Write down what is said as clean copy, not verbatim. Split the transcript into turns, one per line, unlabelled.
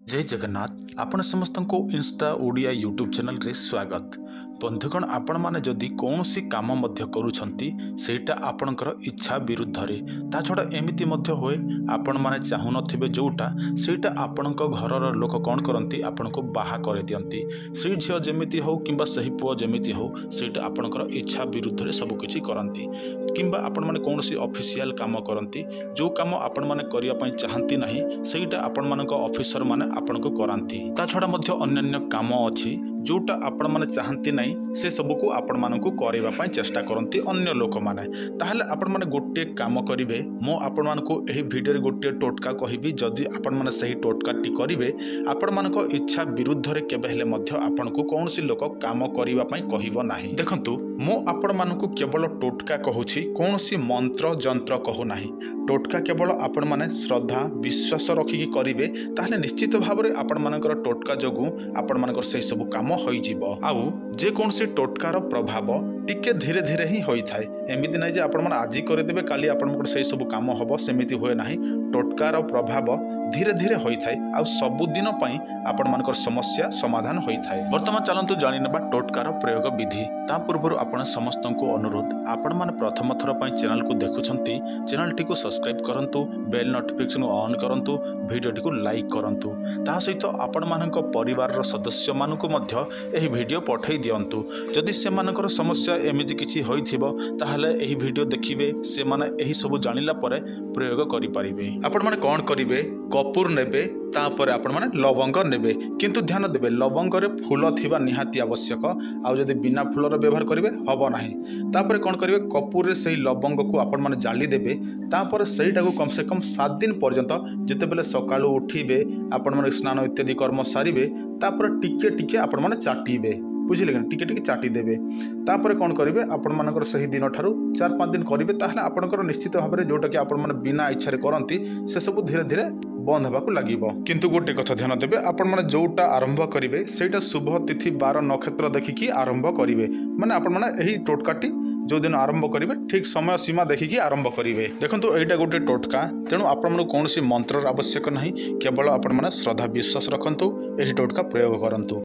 जय जगन्नाथ आपण समस्त को इंस्टा ओडिया यूट्यूब चैनल रे स्वागत। बंधुगण आपण माने जदि कौनसी काम मध्य करूछंती सेटा आपणकर इच्छा विरुद्ध रे ता छड़ा एमिति मध्य होए आपण माने चाहू नथिबे जोटा सेटा आपणक घरर लोक कोन करंती आपणको बाहा करे दियंती। से झियो जेमिति हो किंबा सही पुओ जेमिति हो सेटा आपणकर इच्छा विरुद्ध रे सब किछि करंती। किंबा आपण माने कौनसी ऑफिशियल काम करंती जो काम आपण माने करिया पई चाहंती नाही सेटा आपण मानक ऑफिसर माने आपणको करांती। ता छड़ा मध्य अन्य काम अछि जोटा आपण माने चाहंती नाही से सबको आपण मानकु करेबा पई चेष्टा करंती अन्य लोक माने। ताहले आपण माने गोटे काम करिवे मो आपण मानकु एही वीडियो रे गोटे टोटका कहिबी जदि आपण माने सही टोटका टी करिवे आपण मानक इच्छा विरुद्ध रे केबे हेले मध्य आपणकु कोनोसी लोक काम करिबा पई कहिबो नाही। देखंतु मो आपण मानकु केवल टोटका कहूछि कोनोसी मंत्र जंत्र कहू नाही। टोटका केवल आपण माने श्रद्धा विश्वास रखिकी करिवे ताहले निश्चित भाव रे आपण मानकर टोटका जोगु आपण मानकर सही सब काम होई जीवो। आउ जे कोनोसी टोटकार प्रभाव टिके धीरे धीरे ही होई थाए। एमिति नै जे आपण माने आजि करे देबे काली आपण मानकर सही सब काम हबो सेमिति होय नाही। टोटकार प्रभाव धीरे धीरे होई थाए आ सब दिन पई आपण मानकर समस्या समाधान होई थाए। वर्तमान चलंतु जानि नेबा टोटकार प्रयोग विधि। ता पूर्व आपण समस्त को अनुरोध आपण माने प्रथम थर पई चैनल को देखुछंती चैनल टी को सब्सक्राइब करंतु बेल नोटिफिकेशन ऑन करंतु वीडियो टी को लाइक करंतु ता सहित आपण मानक परिवार रो सदस्य मानकु मध्य एही वीडियो पठै दियंतु। जदि से मानकर समस्या एमिति किछि होइथिबो ताहले एही वीडियो देखिबे से माने एही सब जानिला परे प्रयोग करि परिबे। आपण माने कोन करिवे कपूर नेबे तापर आपण माने लवंग नेबे किंतु ध्यान देबे लवंग रे फूल थिबा निहाती आवश्यक आ जदि बिना फूल रो व्यवहार करिवे हबो नाही। तापर कोन करिवे कपूर रे सही लवंग को आपण माने जाली देबे तापर सेहीटा को कम से कम 7 दिन पर्यंत जेते बेले सकाळू उठिबे आपण माने स्नान इत्यादि कर्म सारिबे तापर टिके टिके आपण माने चाटीबे बुझिले कि टिके टिके चाटी देबे। तापर कोन करिवे आपण मानकर सही दिन ठारू 4-5 दिन करिवे ताहले आपणकर निश्चित भाव रे जोटा कि आपण माने बिना इच्छा रे करंती से सब धीरे धीरे बंद हबाकू लागिबो। किंतु गोटे कथा ध्यान देबे आपण माने जोटा आरंभ करिवे सेटा शुभ तिथि 12 नक्षत्र देखिकी आरंभ करिवे। माने आपण माने एही टोटकाटी जो दिन आरंभ करिवे ठीक समय सीमा देखिकी आरंभ करिवे। देखंतु एटा गोटे टोटका तेणु आपण माने कोनोसी मंत्र आवश्यक नाही केवल आपण माने श्रद्धा विश्वास रखंतु एही टोटका प्रयोग करंतु।